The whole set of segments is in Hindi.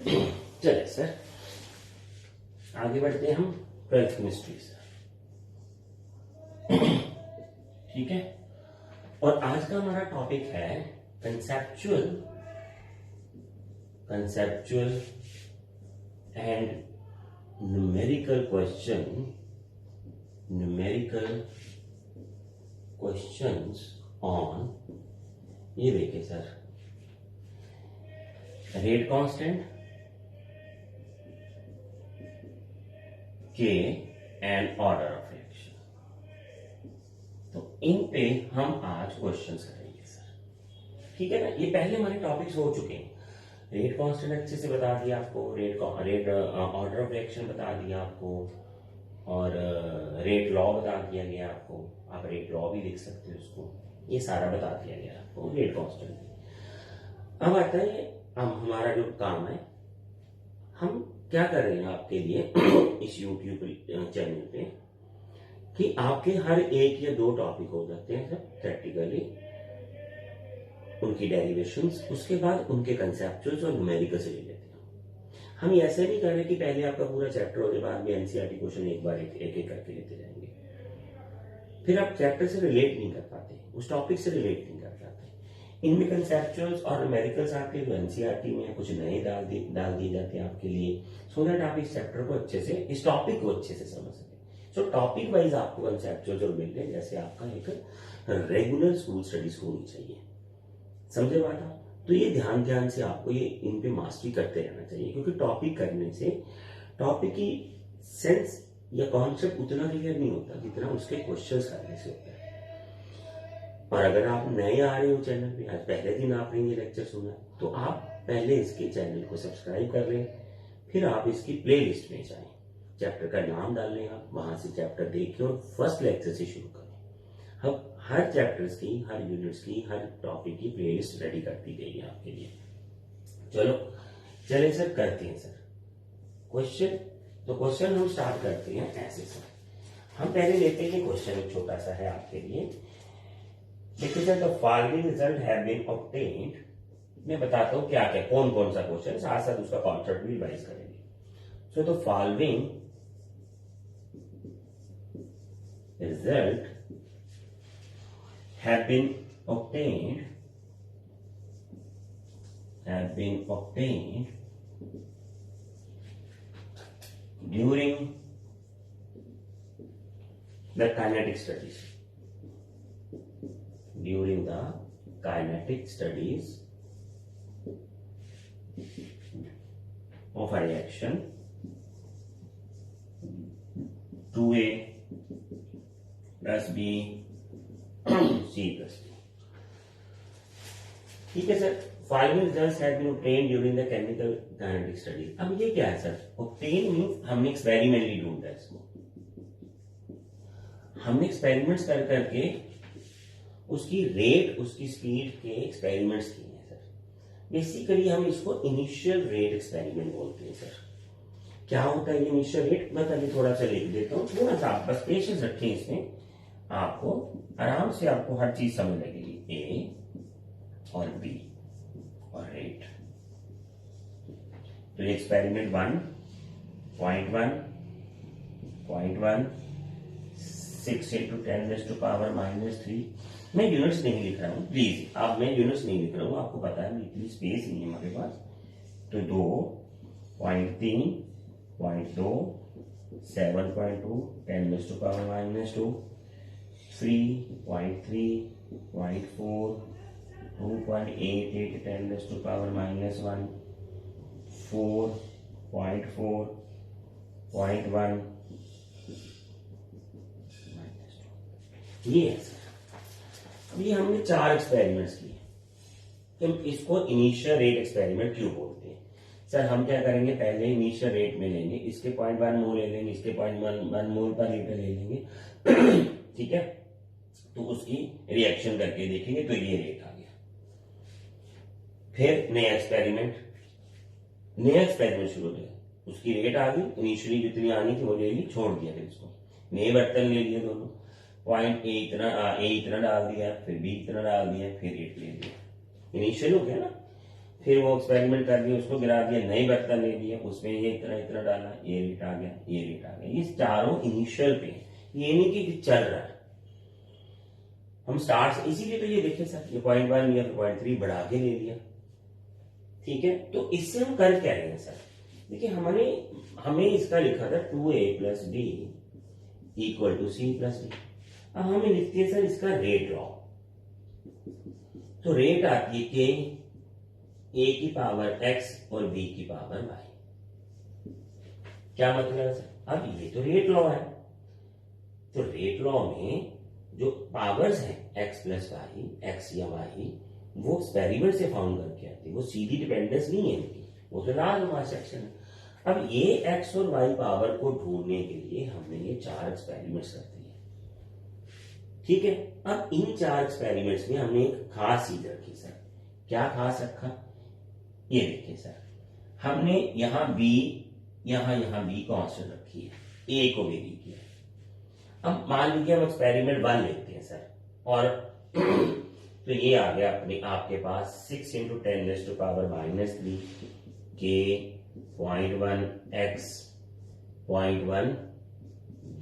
चलिए सर आगे बढ़ते हैं हम 12th केमिस्ट्री से। ठीक है, और आज का हमारा टॉपिक है conceptual and numerical questions on, ये देखिए सर, रेट कांस्टेंट के एंड ऑर्डर ऑफ रिएक्शन। तो इन पे हम आज क्वेश्चंस करेंगे सर। ठीक है ना, ये पहले हमारे टॉपिक्स हो चुके हैं। रेट कांस्टेंट अच्छे से बता दिया आपको, रेट ऑर्डर ऑफ रिएक्शन बता दिया आपको, और रेट लॉ बता दिया गया आपको। आप रेट लॉ भी लिख सकते हो उसको, ये सारा बता दिया गया आपको रेट कांस्टेंट। अब आता है अब हमारा जो काम है, हम क्या कर रहे हैं आपके लिए इस YouTube चैनल पे, कि आपके हर एक या दो टॉपिक हो जाते हैं सर प्रैक्टिकली, उनकी डेरिवेशंस, उसके बाद उनके कंसेप्चुअल्स और न्यूमेरिकल से ले लेते हैं। हम ऐसे नहीं कर रहे कि पहले आपका पूरा चैप्टर होने के बाद में एनसीईआरटी क्वेश्चन एक बार एक करके लेते जाएंगे, फिर आप चैप्टर से रिलेट नहीं कर पाते, उस टॉपिक से रिलेट नहीं कर पाते। इनमें कंसेप्चुअल्स और न्यूमेरिकल्स आपके जो एनसीईआरटी में कुछ नए डाल दिए जाते हैं आपके लिए, सो दैट आप इस चैप्टर को अच्छे से, इस टॉपिक को अच्छे से समझ सके। सो टॉपिक वाइज आपको कंसेप्चुअल्स और मिलते हैं, जैसे आपका एक रेगुलर स्कूल स्टडीज होनी चाहिए। समझे बात आप? तो ये ध्यान से आपको ये इन पे मास्टरी करते रहना चाहिए, क्योंकि टॉपिक करने से टॉपिक की सेंस या कॉन्सेप्ट उतना क्लियर नहीं होता जितना उसके क्वेश्चंस करने से होता है। और अगर आप नए आ रहे हो चैनल पे, आज पहले दिन आपने ये लेक्चर सुना, तो आप पहले इसके चैनल को सब्सक्राइब कर लें, फिर आप इसकी प्लेलिस्ट में जाएं, चैप्टर का नाम डाल लें, आप वहां से चैप्टर देखें और फर्स्ट लेक्चर से शुरू करें। अब हर चैप्टर्स की, हर यूनिट्स की, हर टॉपिक की प्लेलिस्ट रेडी कर दी गई है आपके लिए। चलो चले सर, करते हैं सर क्वेश्चन। तो क्वेश्चन हम स्टार्ट करते हैं ऐसे सर। हम पहले लेते हैं क्वेश्चन, एक छोटा सा है आपके लिए। देखिए sir, the following result have been obtained. मैं बताता हूं क्या क्या, कौन कौन सा क्वेश्चन, साथ साथ उसका कॉन्सेप्ट भी रिवाइज करेंगे। So the following result have been obtained during the kinetic studies of a reaction 2A plus B C plus D। ठीक है sir, following results have been obtained during the chemical kinetic study. अब ये क्या है सर? ऑब्टेन मींस हमने एक्सपेरिमेंटली ढूंढा है इसको, हमने एक्सपेरिमेंट्स कर करके उसकी रेट, उसकी स्पीड के एक्सपेरिमेंट्स किए हैं सर। बेसिकली हम इसको इनिशियल रेट एक्सपेरिमेंट बोलते हैं सर। क्या होता है इनिशियल रेट? मैं पहले थोड़ा सा लिख देता हूँ, थोड़ा सा आप बस पेशेंस रखें इसमें, आपको आराम से आपको हर चीज समझ लगेगी। ए और बी और रेट। तो एक्सपेरिमेंट 1.1 6 into 10⁻³ मैं यूनिट्स नहीं लिख रहा हूं प्लीज, आप, मैं यूनिट्स नहीं लिख रहा हूं, आपको पता है इतनी स्पेस नहीं है हमारे पास। तो 2.3 0.2 7.2 10⁻², 3.3 0.4 2.88 10⁻⁻1 4.4 0.1 ये है सर। अभी हमने 4 एक्सपेरिमेंट्स किए, तो इसको इनिशियल रेट एक्सपेरिमेंट क्यों बोलते हैं सर? हम क्या करेंगे, पहले इनिशियल रेट में लेंगे, इसके 0.1 मोल ले लेंगे, इसके 0.1 मोल पर लीटर ले लेंगे ठीक है, तो उसकी रिएक्शन करके देखेंगे, तो ये रेट आ गया। फिर नया एक्सपेरिमेंट शुरू किया, उसकी रेट आ गई, इनिशियली जितनी आनी थी वो ले ली, छोड़ दिया, फिर इसको नए बर्तन ले लिए दोनों, पॉइंट ए इतना डाल दिया, फिर बी इतना डाल दिया, फिर रेट ले लिया, इनिशियल हो गया ना। फिर वो एक्सपेरिमेंट कर दिया, उसको गिरा दिया, नई बर्तन ले लिया, उसमें ये इतना इतना डाला, ये रेट आ गया, ये रेट आ गया। ये चारों इनिशियल पे है, ये नहीं कि चल रहा है। हम स्टार्ट, इसीलिए तो ये देखिए सर, ये 0.1 या 0.3 बढ़ा के ले लिया, ठीक है। तो इससे हम कर क्या रहे हैं सर, देखिए हमें इसका लिखा था 2a + b = c + d। अब हमें लिखते हैं सर इसका रेट लॉ। तो रेट आती है कि a की पावर x और b की पावर y। क्या मतलब है सर, अब ये तो रेट लॉ है, तो रेट लॉ में जो पावर्स हैं x + y, x या y, वो एक्सपेरिमेंट से फाउंड करके आती है, वो सीधी डिपेंडेंस नहीं है इनकी, वो तो लार्ज सेक्शन है। अब ये x और y पावर को ढूंढने के लिए हमने ये 4 एक्सपेरिमेंट्स कर दिए, ठीक है। अब इन 4 एक्सपेरिमेंट्स में हमने एक खास चीज रखी सर। क्या खास रखा, ये देखिए सर, हमने यहाँ यहाँ b कांस्टेंट रखी है, a को वेरी किया। अब मान लीजिए हम एक्सपेरिमेंट 1 लेते हैं सर, और तो ये आ गया अपने आपके पास 6 × 10⁻³ के 0.1 x 0.1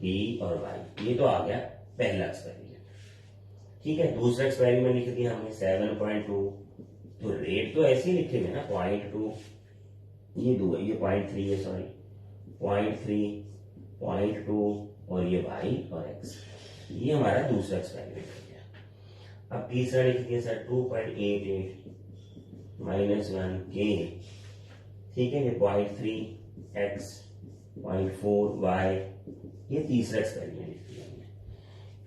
b और y, ये तो आ गया पहला एक्सपेरिमेंट, ठीक है। दूसरा एक्सपेरिमेंट लिख दिया हमने 7.2, तो रेट तो ऐसे ही लिखे हुए ना, 0.2, ये 0.3 है, सॉरी 0.3, 0.2 और ये y और x, ये हमारा दूसरा एक्सपेरिमेंट हो गया। अब तीसरा लिख दिया सर 2.88 -1 k, ठीक है, ये 0.3 x 0.4 y, ये तीसरा एक्सपेरिमेंट लिख दिया हमने।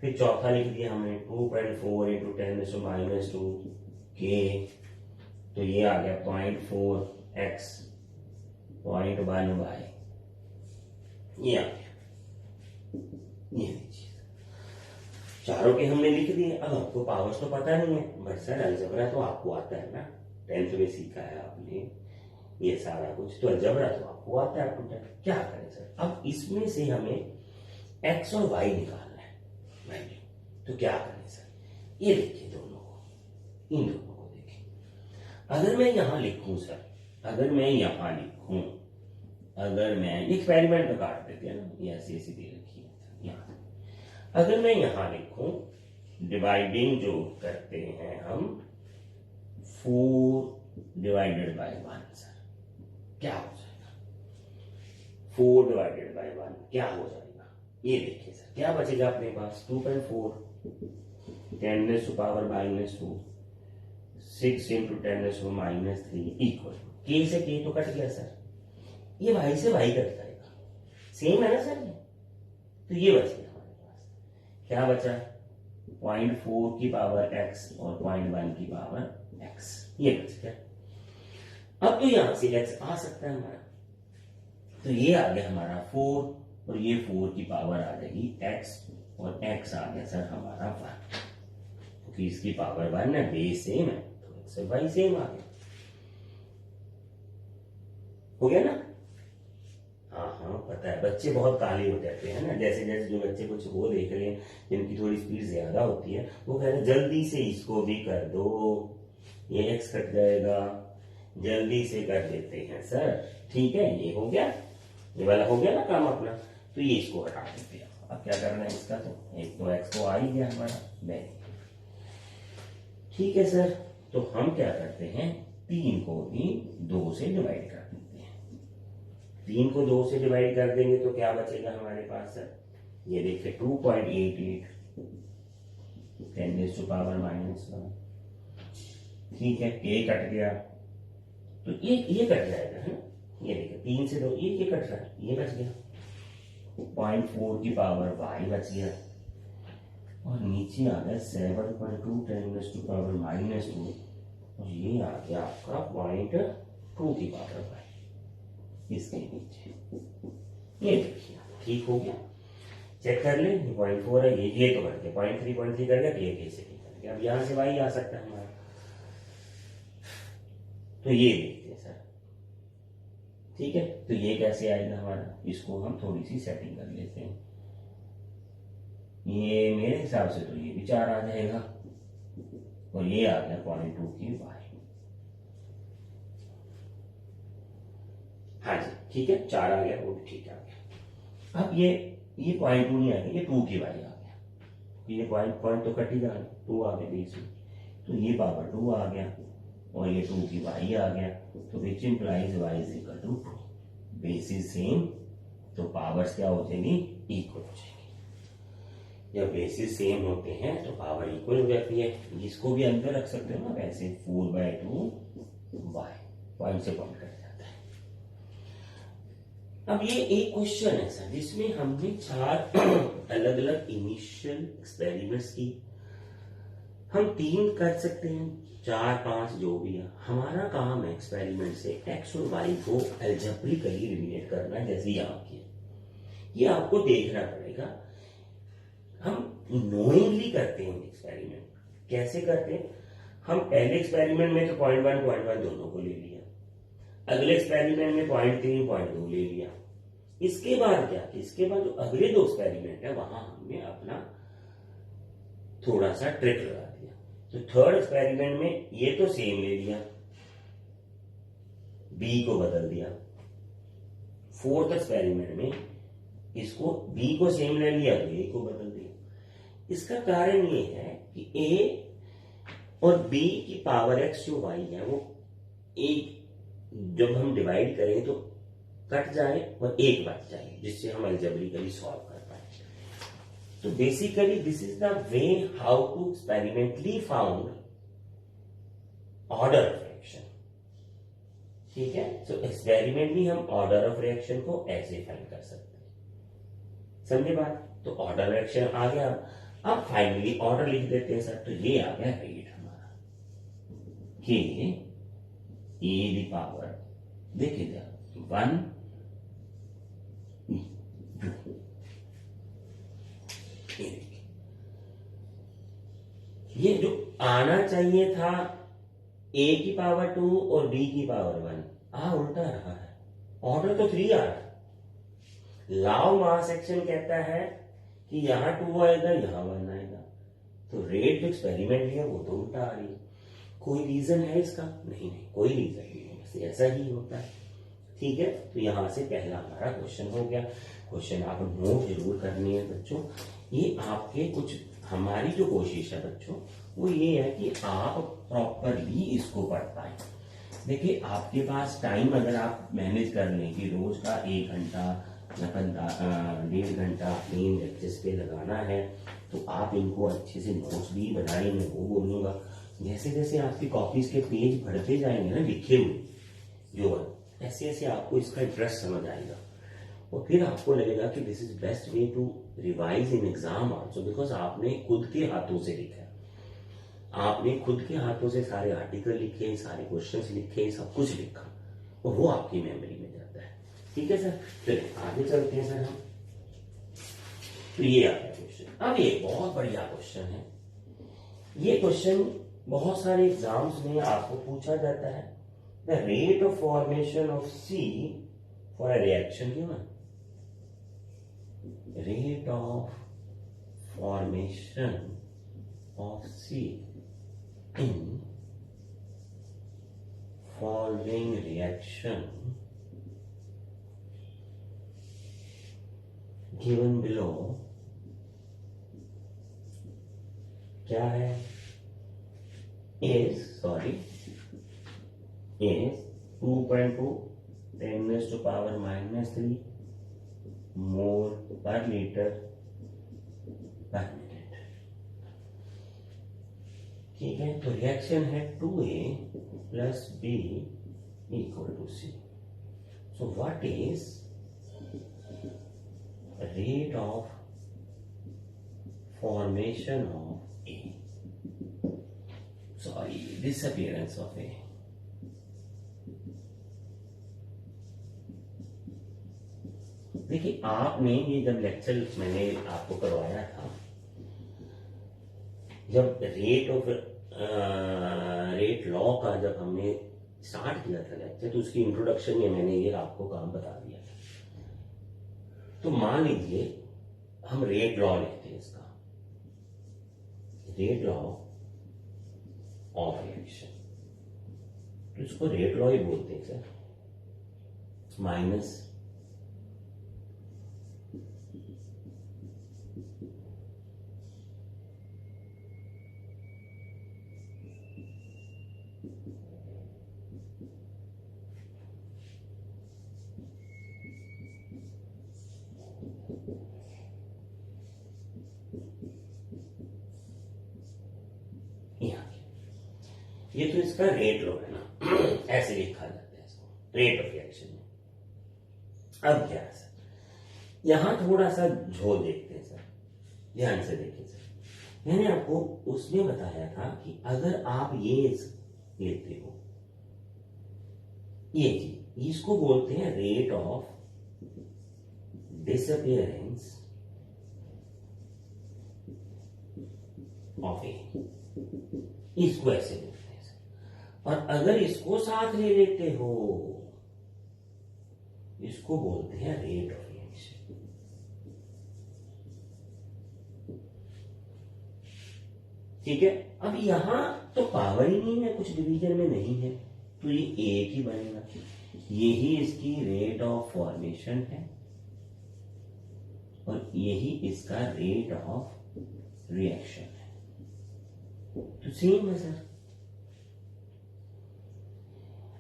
फिर चौथा लिख दिया हमने 2.4 × 10⁻² k, तो ये आ गया 0.4 x 0.1 y, ये आ गया। ये लीजिए, चारों के हमने लिख दिए। अब आपको पावर्स तो पता नहीं है, बट सर अलजबरा तो आपको आता है ना, 10th में सीखा है आपने ये सारा कुछ, तो अलजबरा तो आपको आता है आपको। क्या करें सर, अब इसमें से हमें x और y निकालना है वैल्यू, तो क्या करें सर, ये देखिए दोनों को, इन दोनों को देखिए। अगर मैं यहां लिखूं सर, अगर मैं यहां लिखूं, अगर मैं एक्सपेरिमेंट में काट देते हैं ना, ये ऐसी ऐसी दे रखी है यहाँ, अगर मैं यहां लिखूं डिवाइडिंग जो करते हैं हम 4/1 सर, क्या हो जाएगा, 4/1 क्या हो जाएगा, ये देखिए सर, क्या बचेगा अपने पास 2.4 10⁻², 6 × 10⁻³ इक्वल k से k तो कट गया सर, ये y से y कट जाएगा, सेम है ना सर, तो ये बच गया हमारे पास, क्या बचा 0.4 की पावर x और 0.1 की पावर x, ये बच गया। अब तो यहां से x आ सकता है हमारा, तो ये आ गया हमारा 4 और ये 4 की पावर आ जाएगी x, और x आ गया सर हमारा 1, क्योंकि इसकी पावर 1 है, बेस सेम है, तो x और y सेम आ गया, हो गया ना। हाँ पता है, बच्चे बहुत काले हो जाते हैं ना, जैसे जैसे जो बच्चे कुछ वो देख रहे हैं जिनकी थोड़ी स्पीड ज्यादा होती है, वो कह रहे हैं जल्दी से इसको भी कर दो, ये x कट जाएगा, जल्दी से कर देते हैं सर, ठीक है। ये हो गया, ये वाला हो गया ना काम अपना, तो ये इसको हटा देते हैं। अब क्या करना है इसका, तो एक तो x को आ ही गया हमारा, ठीक है सर। तो हम क्या करते हैं, 3 को भी 2 से डिवाइड कर देते हैं, 3 को 2 से डिवाइड कर देंगे तो क्या बचेगा हमारे पास सर, ये देखिए 2.88 10⁻⁻1, ठीक है, k कट गया, तो ये कट जाएगा है ना, ये देखिए 3 से 2 ये कट रहा है, ये बच गया, 0.4 की पावर y बच गया, और नीचे आ गया 7.2 10⁻⁻², और ये आ गया आपका 0.2 की पावर y इसके नीचे, ये देखिए ठीक हो गया। चेक कर ले, 0.4 है, ये तो कर गया 0.3 कर गया, तो ये कैसे कर गया। अब यहां से y आ सकता है हमारा, तो ये देखते हैं सर, ठीक है। तो ये कैसे आएगा हमारा, इसको हम थोड़ी सी सेटिंग कर लेते हैं, ये मेरे हिसाब से तो ये भी 4 आ जाएगा, और ये आ गया 0.2 की y, हाँ जी ठीक है, 4 आ गया, वो भी ठीक आ गया। अब ये पॉइंट 2 नहीं आएगा, ये 2 की वाई आ गया, ये पॉइंट तो कट ही जाए, 2 आ गया बीच में, तो ये पावर 2 आ गया और ये 2 की वाई आ गया, तो which implies Y is equal to 2। Basis same तो पावर्स क्या हो जाएंगी, इक्वल हो जाएंगी। जब बेसिस सेम होते हैं तो पावर इक्वल हो जाती है। इसको भी अंदर रख सकते हो ना वैसे, 4/2 वाई, पॉइंट से पॉइंट कट जाता है। अब ये एक क्वेश्चन है सर जिसमें हमने 4 अलग अलग इनिशियल एक्सपेरिमेंट्स की। हम 3 कर सकते हैं, 4 5 जो भी है। हमारा काम है एक्सपेरिमेंट से एक्स और वाई को अलजेब्रिकली रिलेट करना है, जैसे यहाँ किया। ये आपको देखना पड़ेगा। हम नोइंगली करते हैं एक्सपेरिमेंट। कैसे करते हैं, हम पहले एक्सपेरिमेंट में तो 0.1 दोनों को ले लिया, अगले एक्सपेरिमेंट में 0.3 0.2 ले लिया। इसके बाद क्या, इसके बाद जो अगले 2 एक्सपेरिमेंट है वहां हमने अपना थोड़ा सा ट्रिक लगा दिया। तो थर्ड एक्सपेरिमेंट में ये तो सेम ले लिया, बी को बदल दिया। फोर्थ एक्सपेरिमेंट में इसको बी को सेम ले लिया, ए को बदल दिया। इसका कारण ये है कि ए और बी की पावर एक्स जो वाई है वो एक जब हम डिवाइड करें तो कट जाए और एक बच जाए, जिससे हम अलजेब्रिकली सॉल्व कर पाए। तो basically this is the way how to experimentally found order of reaction. ठीक है, तो एक्सपेरिमेंटली हम ऑर्डर ऑफ रिएक्शन को ऐसे फाइंड कर सकते हैं। समझे बात? तो ऑर्डर रिएक्शन आ गया। अब फाइनली ऑर्डर लिख देते हैं सर। तो ये आ गया रेट हमारा कि ए दी पावर, देखिएगा 1 2, ये जो आना चाहिए था ए की पावर 2 और बी की पावर 1, उल्टा रहा है। ऑर्डर तो 3 आ रहा है। लाव मास एक्शन कहता है कि यहां 2 आएगा, यहां 1 आएगा। तो रेट जो एक्सपेरिमेंट है वो तो उल्टा आ रही है। कोई रीजन है इसका? नहीं, कोई रीजन नहीं है, बस ऐसा ही होता है। ठीक है, तो यहां से पहला हमारा क्वेश्चन हो गया। क्वेश्चन आप नोट जरूर करनी है बच्चों। ये आपके कुछ, हमारी जो कोशिश है बच्चों वो ये है कि आप प्रॉपरली इसको पढ़ पाए। देखिए, आपके पास टाइम अगर आप मैनेज कर लें कि रोज का 1 घंटा या 1.5 घंटा इन लेक्चर्स पे लगाना है, तो आप इनको अच्छे से नोट्स भी बनाए। मैं वो बोलूंगा, जैसे जैसे आपकी कॉपीज के पेज बढ़ते जाएंगे ना लिखे हुए, जो ऐसे ऐसे आपको इसका इंटरेस्ट समझ आएगा और फिर आपको लगेगा कि this is best way to revise in exam also, because आपने खुद के हाथों से लिखा है, आपने खुद के हाथों से सारे आर्टिकल लिखे, सारे क्वेश्चंस लिखे, सब कुछ लिखा और वो आपकी मेमोरी में जाता है। ठीक है सर, चलिए आगे चलते हैं सर हम। तो ये आता है क्वेश्चन। अब ये बहुत बढ़िया क्वेश्चन है। ये क्वेश्चन बहुत सारे एग्जाम्स में आपको पूछा जाता है। The rate of formation of C for a reaction given. Rate of formation of C in following reaction given below क्या है? is 2.2 10⁻³ मोल पर लीटर पर मिनट। ठीक है, तो रिएक्शन है 2A + B = C। So what is rate of formation of A, disappearance of A? देखिए, आपने ये जब लेक्चर मैंने आपको करवाया था, जब रेट लॉ का जब हमने स्टार्ट किया था लेक्चर, तो उसकी इंट्रोडक्शन में मैंने ये आपको काम बता दिया था। तो मान लीजिए हम रेट लॉ लेते हैं, इसका रेट लॉ ऑफ रिएक्शन, तो इसको रेट लॉ ही बोलते हैं सर। माइनस ये तो इसका रेट लो है ना, ऐसे लिखा जाता है इसको, रेट ऑफ रिएक्शन में। अब क्या है सर, यहां थोड़ा सा झोल देखते हैं सर, ध्यान से देखिए सर। मैंने आपको उसमें बताया था कि अगर आप ये लेते हो, ये चीज, इसको बोलते हैं रेट ऑफ डिसअपियरेंस ऑफ ए, इसको ऐसे बोलते हैं सर। और अगर इसको साथ ले लेते हो, इसको बोलते हैं रेट ऑफ रिएक्शन। ठीक है, अब यहां तो पावर ही नहीं है, कुछ डिवीजन में नहीं है, तो ये एक ही बनेगा। यही इसकी रेट ऑफ फॉर्मेशन है और यही इसका रेट ऑफ रिएक्शन है, तो सेम है सर।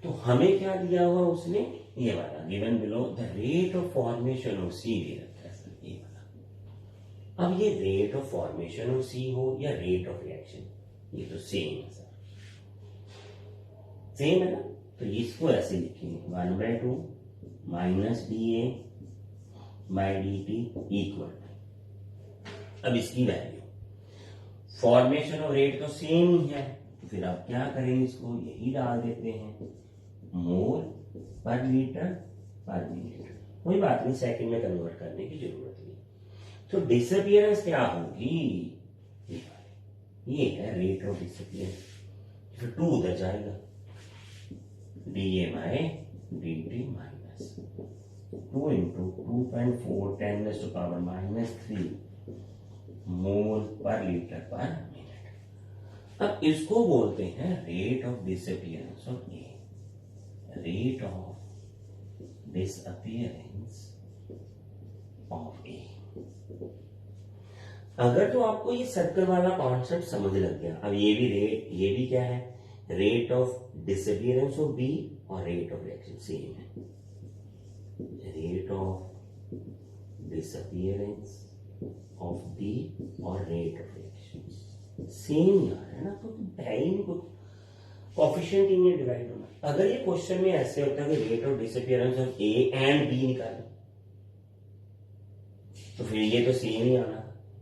तो हमें क्या दिया हुआ उसने, ये वाला given below the rate of formation of C दे रखा है सर, ये वाला। अब ये rate of formation of C हो या रेट ऑफ रिएक्शन, ये तो सेम है सर, सेम है ना। तो इसको ऐसे लिखेंगे 1/2 minus D A by D T equal. अब इसकी वैल्यू, फॉर्मेशन और रेट तो सेम ही है, तो फिर आप क्या करेंगे, इसको यही डाल देते हैं, मोल पर लीटर पर मिनट। कोई बात नहीं, सेकंड में कन्वर्ट करने की जरूरत नहीं। तो डिसअपियरेंस क्या होगी, ये है रेट ऑफ डिसअपियरेंस। फिर 2 उधर जाएगा, D A by D T minus 2 into 2.4 10⁻³ mole पर लीटर पर मिनट। अब इसको बोलते हैं rate of disappearance of A, rate of disappearance of A. अगर तो आपको ये सर्कल वाला कॉन्सेप्ट समझ लग गया, अब ये भी रेट, ये भी क्या है, rate of disappearance of B और रेट ऑफ रिएक्शन सेम है, rate of disappearance of B और रेट ऑफ रिएक्शन सेम यार है ना, तो है ही नहीं, कुछ कोफिशिएंट ही नहीं डिवाइड होना। अगर ये क्वेश्चन में ऐसे होता है कि rate of disappearance of A and B निकालो, तो फिर ये तो सेम ही आना,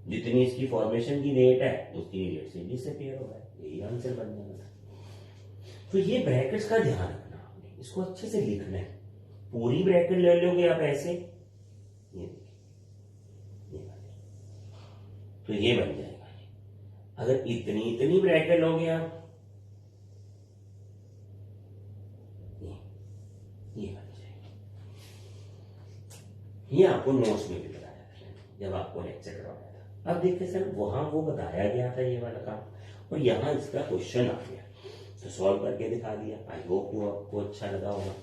जितनी इसकी फॉर्मेशन की रेट है उतनी रेट से डिसअपियर होगा, यही आंसर बन जाएगा। तो ये ब्रैकेट्स का ध्यान रखना आपने, इसको अच्छे से लिखना है। पूरी ब्रैकेट ले लोगे आप ऐसे, ये देखिए, तो ये बन जाएगा। अगर इतनी ब्रैकेट लोगे आप, ये बन जाएगा। ये आपको नोट्स में भी बताया था जब आपको लेक्चर करवाया था। अब देखिए सर, वहां वो बताया गया था ये वाला काम, और यहाँ इसका क्वेश्चन आ गया, तो सॉल्व करके दिखा दिया। आई होप वो आपको अच्छा लगा होगा।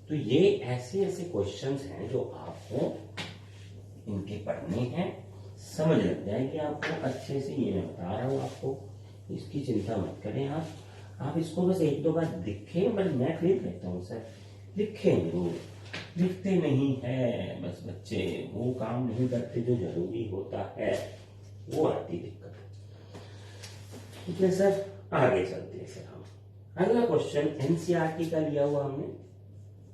तो ये ऐसे ऐसे क्वेश्चंस हैं जो आपको इनके पढ़ने हैं, समझ लग जाएगी आपको अच्छे से। ये मैं बता रहा हूँ आपको, इसकी चिंता मत करें आप इसको बस 1-2 बार लिखें। बस मैं फिर कहता हूँ सर, लिखें जरूर, लिखते नहीं है बस बच्चे, वो काम नहीं करते जो जरूरी होता है, वो आती दिक्कत। ठीक है सर, आगे चलते हैं सर। हम अगला क्वेश्चन एनसीईआरटी का लिया हुआ हमने,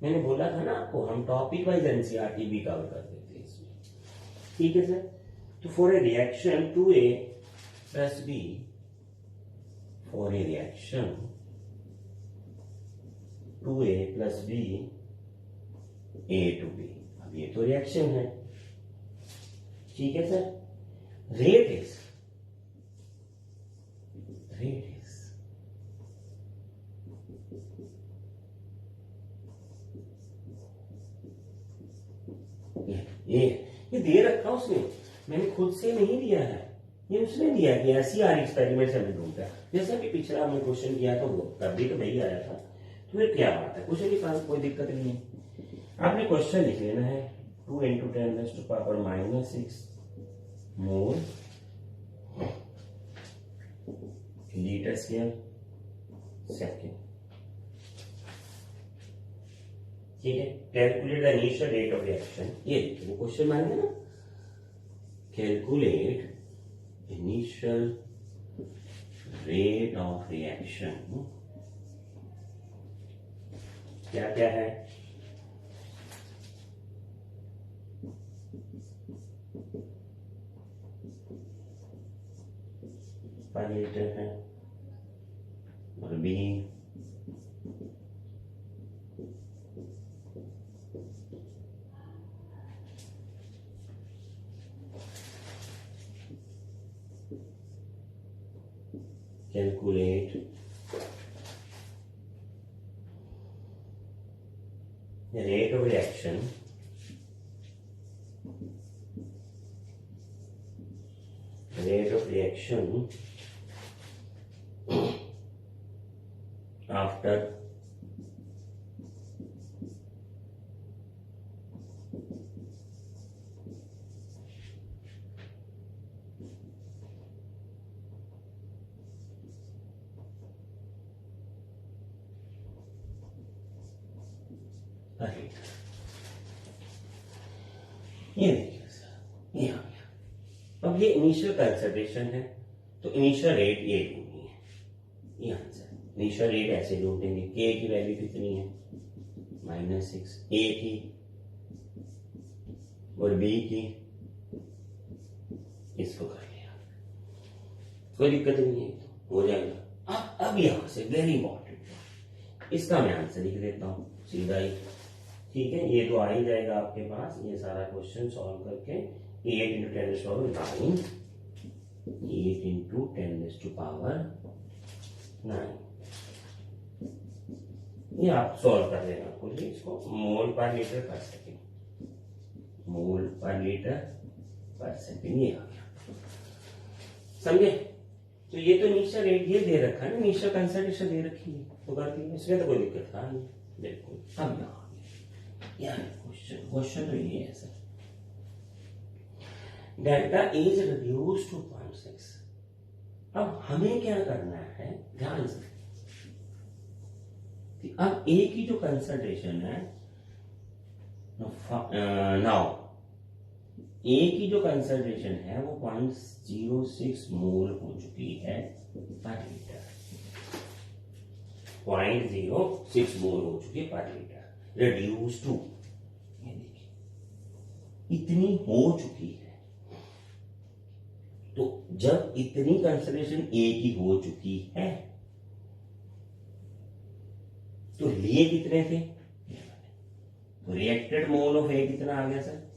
मैंने बोला था ना आपको, हम टॉपिक वाइज एनसीईआरटी भी कवर कर देते हैं इसमें। ठीक है सर, तो for a reaction 2A + B, for a reaction 2A + B A to B, अब ये तो रिएक्शन है। ठीक है सर, रेट इज ये दे रखा उसने, मैंने खुद से नहीं दिया है, ये उसने दिया कि एनसीईआरटी एक्सपेरिमेंट से हमने ढूंढा। जैसे भी पिछला हमने क्वेश्चन किया था, वो तब भी तो वही आया था, तो फिर क्या बात है, कुछ नहीं, कोई दिक्कत नहीं है। आपने क्वेश्चन लिख लेना है 2 × 10⁻⁻6 मोल लीटर स्क्वायर सेकेंड। ठीक है, calculate the initial rate of reaction. ये देखिए वो क्वेश्चन मानेंगे ना, calculate initial rate of reaction. क्या क्या है, पर लीटर है और B calculate the rate of reaction after अरे ये देखिए सर, ये आ गया। अब ये इनिशियल कंसंट्रेशन है तो इनिशियल रेट ये ढूंढनी है, ये आंसर। इनिशियल रेट ऐसे ढूंढेंगे, के की वैल्यू कितनी है -6, ए की और बी की, इसको कर लिया, कोई दिक्कत नहीं है, तो हो जाएगा। अब यहां से वेरी इंपॉर्टेंट, इसका मैं आंसर लिख देता हूं सीधा ही। ठीक है, ये तो आ ही जाएगा आपके पास, ये सारा क्वेश्चन सॉल्व करके 8 × 10⁻9, 8 × 10⁻9, ये आप सॉल्व कर लेना खुद ही। इसको मोल पर लीटर पर सेकेंड, मोल पर लीटर पर सेकेंड, ये आ गया, समझे। तो ये तो इनिशियल रेट ये दे रखा है ना, इनिशियल कंसंट्रेशन दे रखी है, तो करती है, इसमें तो कोई दिक्कत था नहीं। बिल्कुल, अब यहाँ क्या है क्वेश्चन तो ये है sir, delta is reduce to 0.6। अब हमें क्या करना है, ध्यान से, अब ए की जो कंसंट्रेशन है नाउ, ए की जो कंसंट्रेशन है वो 0.06 मोल हो चुकी है पर लीटर, 0.06 मोल हो चुकी है पर लीटर, रिड्यूस टू, ये देखिए इतनी हो चुकी है। तो जब इतनी कंसंट्रेशन ए की हो चुकी है तो लिए कितने थे, तो रिएक्टेड मोल ऑफ ए कितना आ गया सर,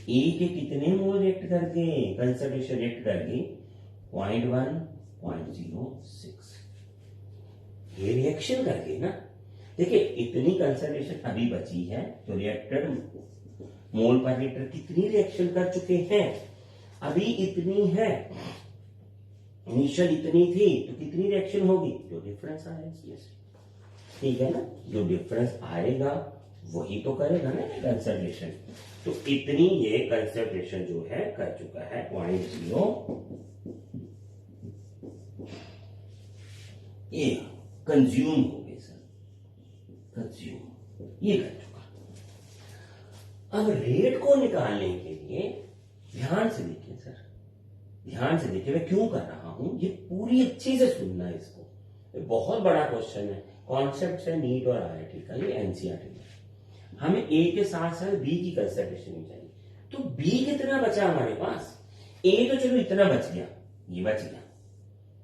ए के कितने मोल रिएक्ट कर गए, कंसंट्रेशन रिएक्ट कर गई 0.1, 0.06, ये रिएक्शन कर गई ना। देखिए इतनी कंसंट्रेशन अभी बची है, तो रिएक्टेड मोल पर लीटर कितनी रिएक्शन कर चुके हैं, अभी इतनी है, इनिशियल इतनी थी, तो कितनी रिएक्शन होगी, जो डिफरेंस आएगा इसमें से, ठीक है ना, जो डिफरेंस आएगा वही तो करेगा ना कंसंट्रेशन। तो इतनी ये कंसंट्रेशन जो है कर चुका है 0.0, ये कंज्यूम हो गए सर, कंज्यूम ये कर चुका। अब रेट को निकालने के लिए ध्यान से देखिए सर, ध्यान से देखिए मैं क्यों कर रहा हूं, ये पूरी अच्छी से सुनना है इसको, ये बहुत बड़ा क्वेश्चन है, कॉन्सेप्ट है नीट और आईआईटी का, ये एनसीईआरटी में। हमें ए के साथ साथ बी की कंसंट्रेशन भी चाहिए, तो बी कितना बचा हमारे पास, ए तो चलो इतना बच गया, ये बच गया।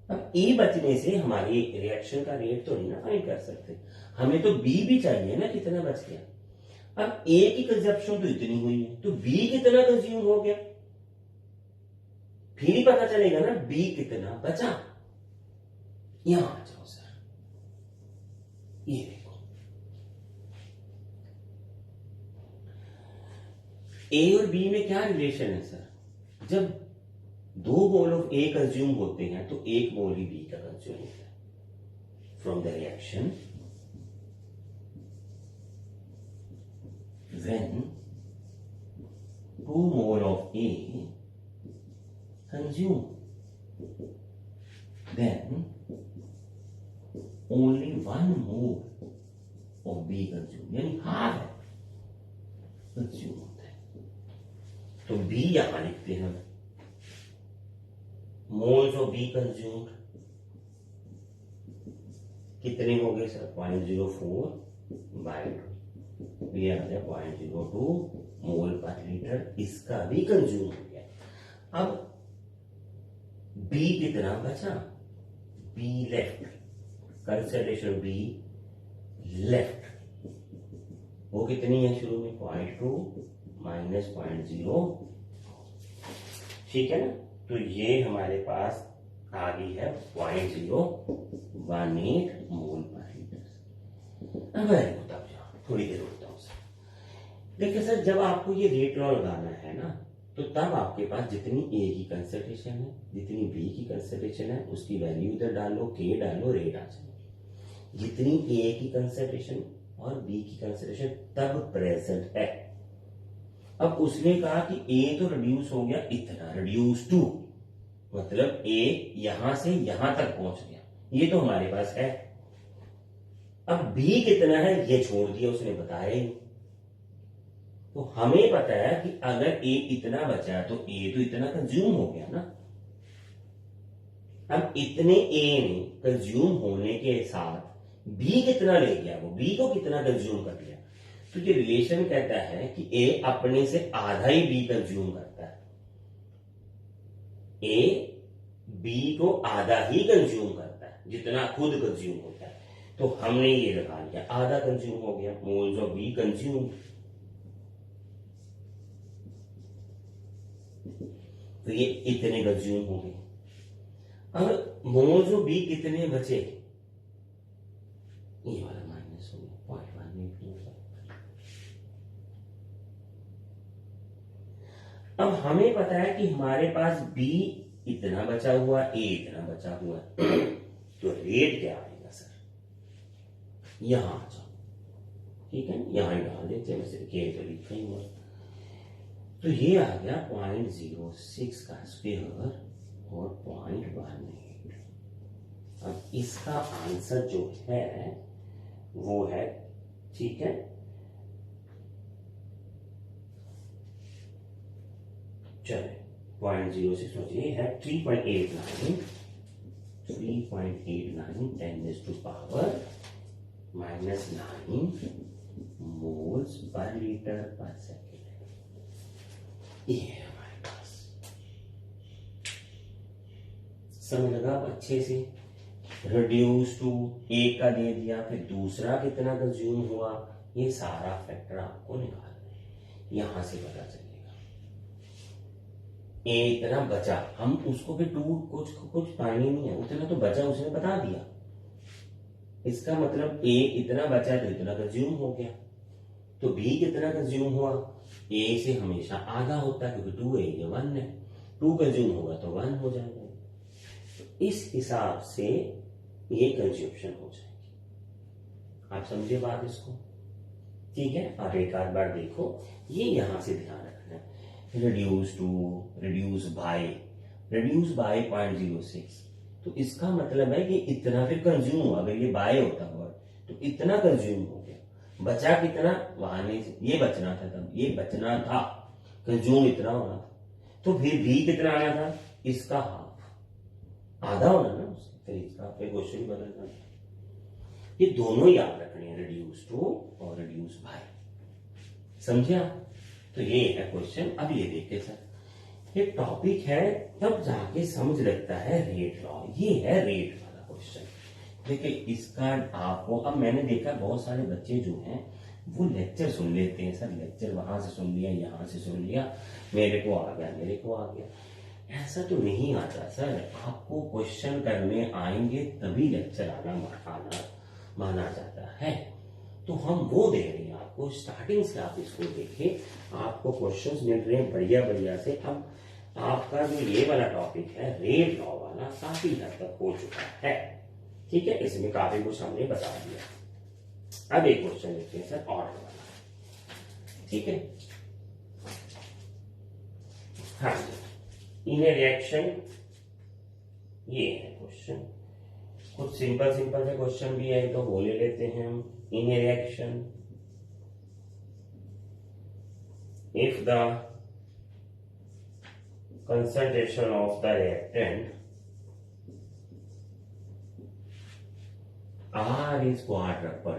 अब ए बचने से हमारी रिएक्शन का रेट तो नहीं ना फाइंड कर सकते, हमें तो बी भी चाहिए ना, कितना बच गया। अब ए की कंजप्शन तो इतनी हुई है, तो बी कितना कंज्यूम हो गया, फिर ही पता चलेगा ना बी कितना बचा। यहां आ जाओ सर, ये देखो ए और बी में क्या रिलेशन है सर, जब 2 मोल ऑफ ए कंज्यूम होते हैं तो 1 मोल ही बी का कंज्यूम होता है from the reaction when 2 mole of A consumed, then only 1 mole of B consumed, यानी हाफ है कंज्यूम होता है। तो B यहां लिखते हैं हम, मोल्स ऑफ बी कंज्यूम्ड कितने हो गए सर? 0.04 बाय 2, ये आ गया 0.02 मोल पर लीटर, इसका भी कंज्यूम हो गया। अब बी कितना बचा? Be left, concentration be left वो कितनी है शुरू में? 0.2 माइनस 0.0, ठीक है ना। तो ये हमारे पास आ गई है 0.018 मोल पर लीटर। अब तब जाओ, थोड़ी देर रुकता हूं सर। देखिए सर, जब आपको ये रेट लॉ लगाना है ना, तो तब आपके पास जितनी ए की कंसंट्रेशन है, जितनी बी की कंसंट्रेशन है, उसकी वैल्यू इधर डालो, के डालो, रेट आ जाएगी। जितनी ए की कंसंट्रेशन और बी की कंसंट्रेशन तब प्रेजेंट है। अब उसने कहा कि ए तो रिड्यूस हो गया इतना, रिड्यूस टू, मतलब ए यहां से यहां तक पहुंच गया, ये तो हमारे पास है। अब बी कितना है ये छोड़ दिया, उसने बताया ही। तो हमें पता है कि अगर ए इतना बचा तो ए तो इतना कंज्यूम हो गया ना। अब इतने ए ने कंज्यूम होने के साथ बी कितना ले गया, वो बी को कितना कंज्यूम कर लिया। तो ये रिलेशन कहता है कि ए अपने से आधा ही बी कंज्यूम करता है, ए बी को आधा ही कंज्यूम करता है जितना खुद कंज्यूम होता है। तो हमने ये लगा लिया आधा कंज्यूम हो गया, मोल्स ऑफ बी कंज्यूम। तो ये इतने कंज्यूम हो गए। अब मोल्स ऑफ बी कितने बचे? ये वाला माइनस हो गया 0.18। अब हमें पता है कि हमारे पास बी इतना बचा हुआ, ए इतना बचा हुआ, तो रेट क्या आएगा सर? यहां आ जाओ, ठीक है, यहां ही डाल देते हैं, वैसे के तो लिखा ही हुआ। तो ये आ गया 0.06 का स्क्वायर और 0.18। अब इसका आंसर जो है वो है, ठीक है, चले 0.06 ये है 3.89 10⁻⁹ -9 मोल्स पर लीटर पर सेकेंड। ये है हमारे पास, समझ लगा अच्छे से। रिड्यूस टू एक का दे दिया, फिर दूसरा कितना कंज्यूम हुआ, ये सारा फैक्टर आपको निकालना है, यहां से पता चलेगा। ए इतना बचा, हम उसको भी कुछ पानी नहीं है, उतना तो बचा उसने बता दिया। इसका मतलब ए इतना बचा तो इतना कंज्यूम हो गया। तो बी कितना कंज्यूम हुआ? ए से हमेशा आधा होता है, क्योंकि 2 ए 1 है, 2 कंज्यूम होगा तो 1 हो जाएगा। तो इस हिसाब से ये कंज्यूप्शन हो जाएगी। आप समझे बात इसको, ठीक है। और एक आध बार देखो, ये यहां से ध्यान रखना है। रिड्यूस बाय 0.06, तो इसका मतलब है कि इतना फिर कंज्यूम हुआ। अगर ये बाय होता हुआ तो इतना कंज्यूम हो गया, बचा कितना वहां नहीं, ये बचना था, तब ये बचना था, कंज्यूम इतना होना था। तो फिर भी कितना आना था? इसका हाफ, आधा होना ना उसका, फिर इसका फिर क्वेश्चन बदलना। ये दोनों याद रखने हैं, रिड्यूस टू और रिड्यूस बाय, समझे आप? तो ये है क्वेश्चन। अब ये देखते सर, ये टॉपिक है तब जाके समझ लगता है रेट लॉ। ये है रेट वाला क्वेश्चन। देखिए इसका आपको, अब मैंने देखा बहुत सारे बच्चे जो हैं वो लेक्चर सुन लेते हैं, सर लेक्चर वहां से सुन लिया, यहां से सुन लिया, मेरे को आ गया। ऐसा तो नहीं आता सर, आपको क्वेश्चन करने आएंगे तभी लेक्चर आना माना जाता है। तो हम वो दे रहे हैं आपको, स्टार्टिंग से आप इसको देखें, आपको क्वेश्चंस मिल रहे हैं बढ़िया से। अब आपका जो ये वाला टॉपिक है रेट लॉ वाला, काफी हद तक हो चुका है, ठीक है, इसमें काफी कुछ हमने बता दिया। अब एक क्वेश्चन लिखते हैं सर, ऑर्डर वाला। ठीक है। हाँ, इन ए रिएक्शन, ये है क्वेश्चन। कुछ सिंपल सिंपल से क्वेश्चन भी है तो वो ले लेते हैं हम। In a reaction, if the concentration of the reactant R is quadruple,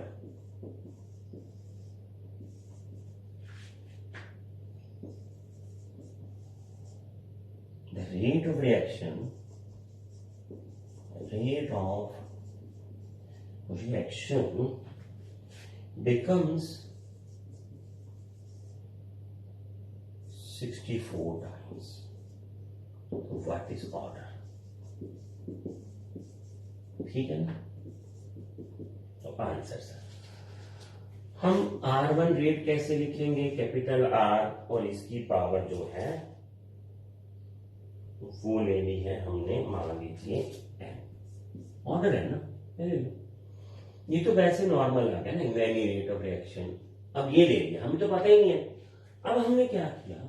the rate of reaction becomes 64 times. What is order? ठीक है ना। तो आंसर सर, हम R1 रेट कैसे लिखेंगे, कैपिटल R, और इसकी पावर जो है वो ले ली है हमने, मान लीजिए n। ऑर्डर है ना, ये तो वैसे नॉर्मल आ गया ना, एनी रेट ऑफ रिएक्शन। अब ये ले लिया, हमें तो पता ही नहीं है। अब हमने क्या किया,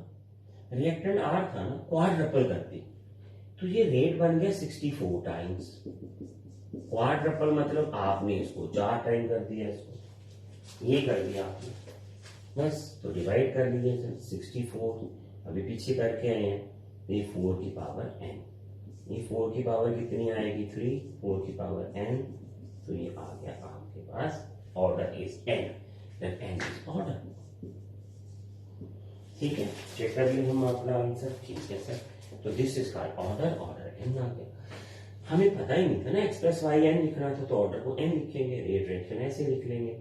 रिएक्टेंट R था ना, क्वाड्रपल कर दी, तो ये रेट बन गया 64 टाइम्स। क्वाड्रपल मतलब आपने इसको 4 टाइम कर दिया, इसको ये कर दिया आपने, बस। तो डिवाइड कर लीजिए सर, 64 अभी पीछे करके आए हैं, ये 4 की पावर n, ये 4 की पावर कितनी आएगी, 3, 4 की पावर n, तो ये आ गया आपके पास order is n, then n is order. ठीक है, चेक कर लिए हम अपना आंसर। ठीक है सर, तो this is called order, order n आ गया। हमें पता ही नहीं था ना एक्सप्रेस वाई एन लिखना था, तो ऑर्डर को n लिखेंगे, रेट रिएक्शन ऐसे लिख लेंगे।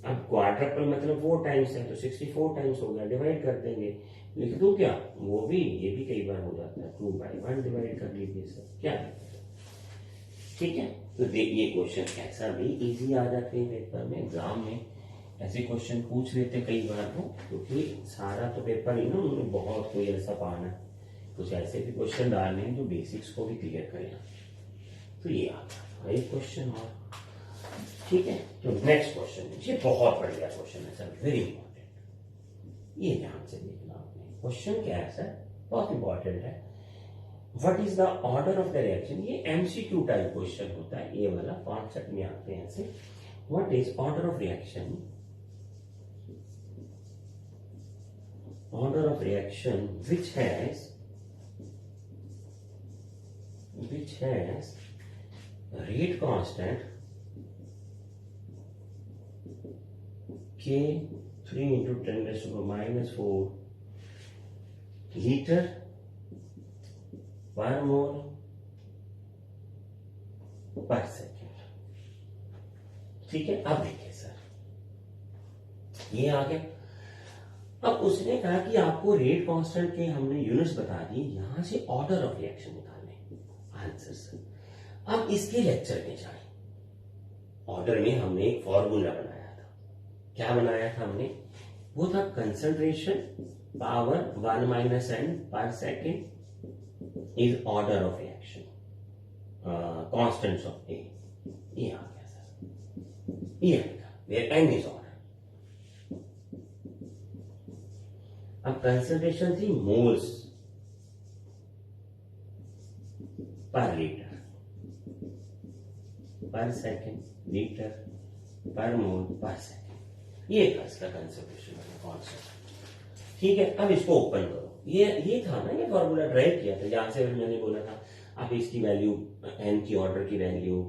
अब क्वाड्रपल मतलब 4 टाइम्स है, तो 64 टाइम्स हो गया, डिवाइड कर देंगे। लिख दूं क्या, वो भी, ये भी कई बार हो जाता है, 2/1 डिवाइड कर लीजिए सर, क्या है। ठीक है, तो ये क्वेश्चन ऐसा भी इजी आ जाते हैं पेपर में, एग्जाम में ऐसे क्वेश्चन पूछ लेते कई बार हो, क्योंकि सारा तो पेपर ही ना, उन्होंने बहुत कोई ऐसा पाना है, कुछ ऐसे भी क्वेश्चन डालने हैं जो बेसिक्स को भी क्लियर करें। तो ये आ गया एक क्वेश्चन और। ठीक है, तो नेक्स्ट क्वेश्चन, ये बहुत बढ़िया क्वेश्चन है सर, वेरी इंपॉर्टेंट, ये ध्यान से देखना आपने। क्वेश्चन क्या है सर, बहुत इंपॉर्टेंट है। What is the order of the reaction, ये एमसीक्यू टाइप क्वेश्चन होता है, ये वाला 5 सेट में आते हैं ऐसे। What is order of reaction, order of reaction which has rate constant K 3 into 10 raised to minus 4 liter per mole per second। ठीक है, अब देखिए सर, ये आ गया। अब उसने कहा कि आपको रेट कांस्टेंट के हमने यूनिट्स बता दी, यहां से ऑर्डर ऑफ रिएक्शन निकालने आंसर सर। अब इसके लेक्चर में जाए, ऑर्डर में हमने एक फॉर्मूला बनाया था। क्या बनाया था हमने, वो था कंसंट्रेशन पावर 1 माइनस n पर second is order of reaction, constants of A. ये आ गया सर, ये आएगा वेयर n इज ऑर्डर। अब कंसंट्रेशन थी मोल्स पर लीटर पर सेकेंड, लीटर पर मोल पर सेकेंड, ये था इसका कंसंट्रेशन कॉन्सेप्ट। ठीक है, अब इसको ओपन करो। ये था ना, ये फॉर्मूला ड्राइव किया था, यहां से मैंने बोला था आप इसकी वैल्यू n की ऑर्डर की वैल्यू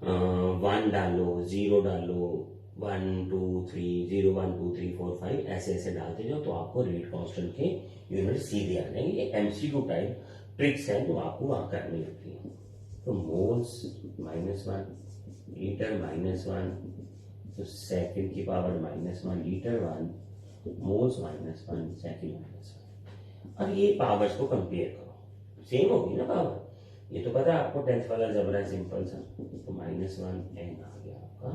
1 डालो, 0 डालो, 1 2 3 0 1 2 3 4 5 ऐसे ऐसे डालते जाओ, तो आपको रेट कांस्टेंट के यूनिट सीधे आ जाएंगे। ये एमसीक्यू टाइप ट्रिक्स हैं जो आपको वहां करनी होती है। तो मोल्स -1, लीटर -1, तो सेकंड की पावर -1, लीटर 1, मोल्स -1, सेकंड -1। अब ये पावर्स को कंपेयर करो, सेम होगी ना पावर, ये तो पता है आपको, 10th वाला जबरा सिंपल सा। तो -1 n आ गया आपका,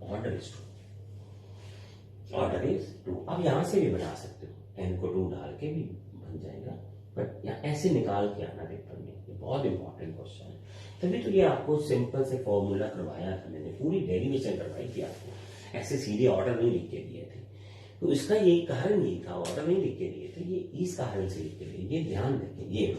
ऑर्डर इज 2, ऑर्डर इज 2। अब यहां से भी बना सकते हो, n को 2 डाल के भी बन जाएगा, बट यहाँ ऐसे निकाल के आना पेपर में, ये बहुत इंपॉर्टेंट क्वेश्चन है। तभी तो ये आपको सिंपल से फॉर्मूला करवाया था मैंने, पूरी डेरिवेशन करवाई थी आपको। ऐसे सीधे ऑर्डर नहीं लिख के दिए थे। तो इसका यही कारण यही था, ऑर्डर नहीं लिख के दिए थे, ये इस कारण से लिख के दिए। ये ध्यान रखें, ये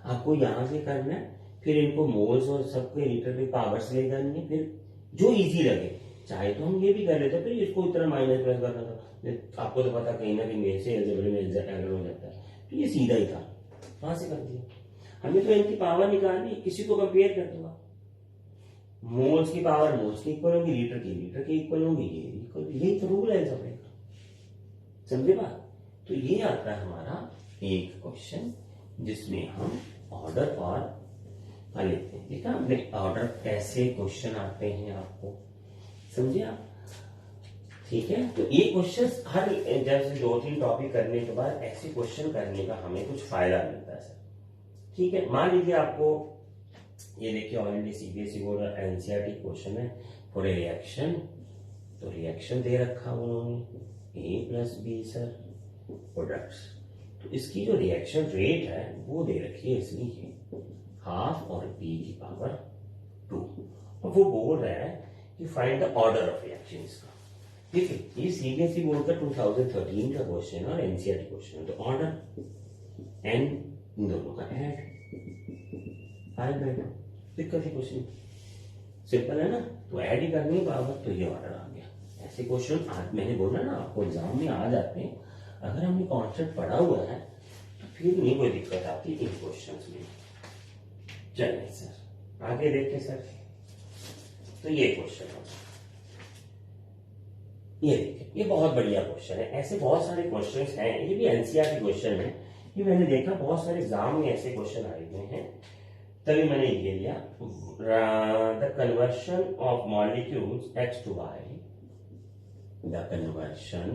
आपको यहाँ से करना है, फिर इनको मोल्स और सबके लीटर में पावर्स ले जाएंगे, फिर जो इजी लगे। चाहे तो हम ये भी कर लेते, फिर इसको इतना माइनस प्लस करना था, आपको तो पता कहीं ना कहीं मेरे से एल्जेब्रा में एरर हो जाता है, तो ये सीधा ही था, वहां से कर दिया। हमें तो इनकी पावर निकालनी, किसी को कंपेयर कर दूंगा, मोल्स की पावर मोल्स की इक्वल होगी, लीटर की इक्वल होगी, ये इक्वल, यही तो रूल है एल्जेब्रा का, समझे बात। तो ये आता है हमारा एक क्वेश्चन जिसमें हम ऑर्डर और लेते हैं। ठीक है, हमने ऑर्डर कैसे क्वेश्चन आते हैं आपको समझे आप। ठीक है, तो ये क्वेश्चन हर जैसे 2-3 टॉपिक करने के बाद ऐसे क्वेश्चन करने का हमें कुछ फायदा मिलता है सर। ठीक है, मान लीजिए आपको ये देखिए already CBSE board NCERT question है फॉर ए रिएक्शन, तो रिएक्शन दे रखा उन्होंने A+B सर प्रोडक्ट्स, तो इसकी जो रिएक्शन रेट है वो दे रखी है इसमें ये 1/2 और B की पावर 2, और वो बोल रहा है कि find the order of reaction इसका। ठीक है, ये सीबीएसई बोर्ड का 2013 का क्वेश्चन और एनसीईआरटी क्वेश्चन है, तो ऑर्डर एन इन दोनों का ऐड 5 बैठो, दिक्कत है कुछ नहीं, सिंपल है ना। तो ऐड ही करनी है पावर, तो ये ऑर्डर आ गया। ऐसे क्वेश्चन आज मैंने बोला ना आपको एग्जाम में आ जाते हैं, अगर हमने कॉन्सेप्ट पढ़ा हुआ है तो फिर नहीं कोई दिक्कत आती इन क्वेश्चंस में। चलिए सर आगे देखते सर, तो ये क्वेश्चन है, ये देखिए, ये बहुत बढ़िया क्वेश्चन है। ऐसे बहुत सारे क्वेश्चंस हैं, ये भी एनसीईआरटी क्वेश्चन है, ये मैंने देखा बहुत सारे एग्जाम में ऐसे क्वेश्चन आए हुए हैं, तभी मैंने ये लिया। The conversion of molecules X to Y, the conversion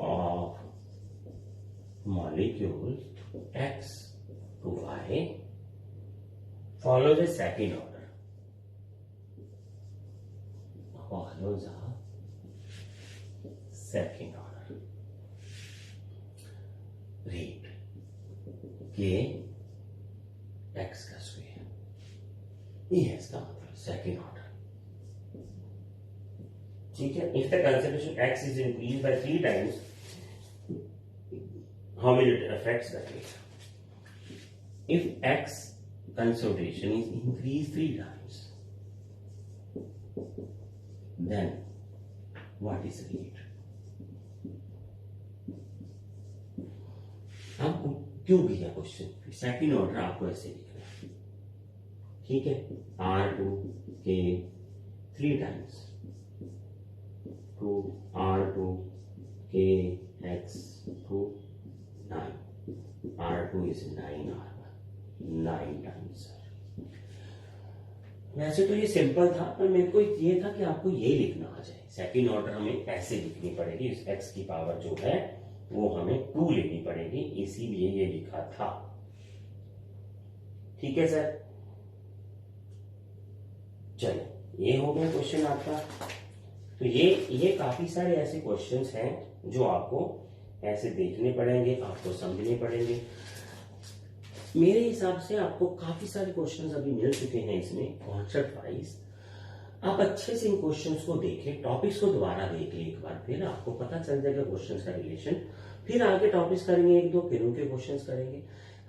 of molecules X to Y follows a second order, follows a second order. Read K X का स्क्वायर, ये है इसका मतलब सेकेंड ऑर्डर। ठीक है, if the concentration X is increased by 3 times, how will it affect the rate? If X concentration is increased 3 times, then what is the rate? आपको क्यों दिया क्वेश्चन, सेकेंड ऑर्डर आपको ऐसे लिखना है। ठीक है, R2 के 3 times to R2 के X to 9, R2 is 9R1, 9 times sir. वैसे तो ये सिंपल था, पर मेरे को ये था कि आपको ये लिखना आ जाए, सेकेंड ऑर्डर हमें ऐसे लिखनी पड़ेगी, इस X की पावर जो है वो हमें 2 लेनी पड़ेगी, इसीलिए ये लिखा था। ठीक है सर, चलिए ये हो गया क्वेश्चन आपका। तो ये काफी सारे ऐसे क्वेश्चंस हैं जो आपको ऐसे देखने पड़ेंगे, आपको समझने पड़ेंगे। मेरे हिसाब से आपको काफी सारे क्वेश्चंस अभी मिल चुके हैं इसमें कॉन्सेप्ट वाइज। आप अच्छे से इन क्वेश्चंस को देखें, टॉपिक्स को दोबारा देख लें एक बार, फिर आपको पता चल जाएगा क्वेश्चंस का रिलेशन। फिर आगे टॉपिक्स करेंगे 1-2, फिर उनके क्वेश्चंस करेंगे।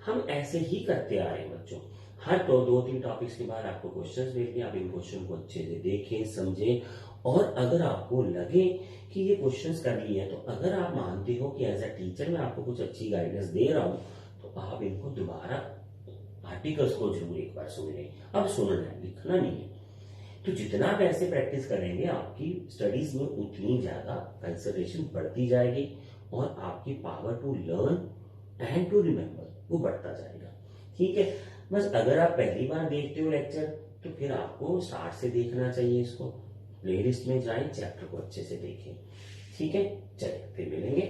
हम ऐसे ही करते आ रहे हैं बच्चों, हर 2-3 टॉपिक्स के बाद आपको क्वेश्चंस देंगे, आप इन क्वेश्चन को अच्छे से देखें, समझें, और अगर आपको लगे कि ये क्वेश्चंस कर लिए तो अगर आप मानते हो कि एज अ टीचर मैं आपको कुछ अच्छी गाइडेंस दे रहा हूं, तो आप इनको दोबारा आर्टिकल्स को जरूर एक बार सुन लें। अब सुनना है, लिखना नहीं है। तो जितना आप ऐसे प्रैक्टिस करेंगे आपकी स्टडीज में उतनी ज्यादा कंसंट्रेशन बढ़ती जाएगी और आपकी power to learn and to remember वो बढ़ता जाएगा। ठीक है, बस अगर आप पहली बार देखते हो लेक्चर तो फिर आपको स्टार्ट से देखना चाहिए, इसको प्लेलिस्ट में जाएं, चैप्टर को अच्छे से देखें। ठीक है, चलिए फिर मिलेंगे।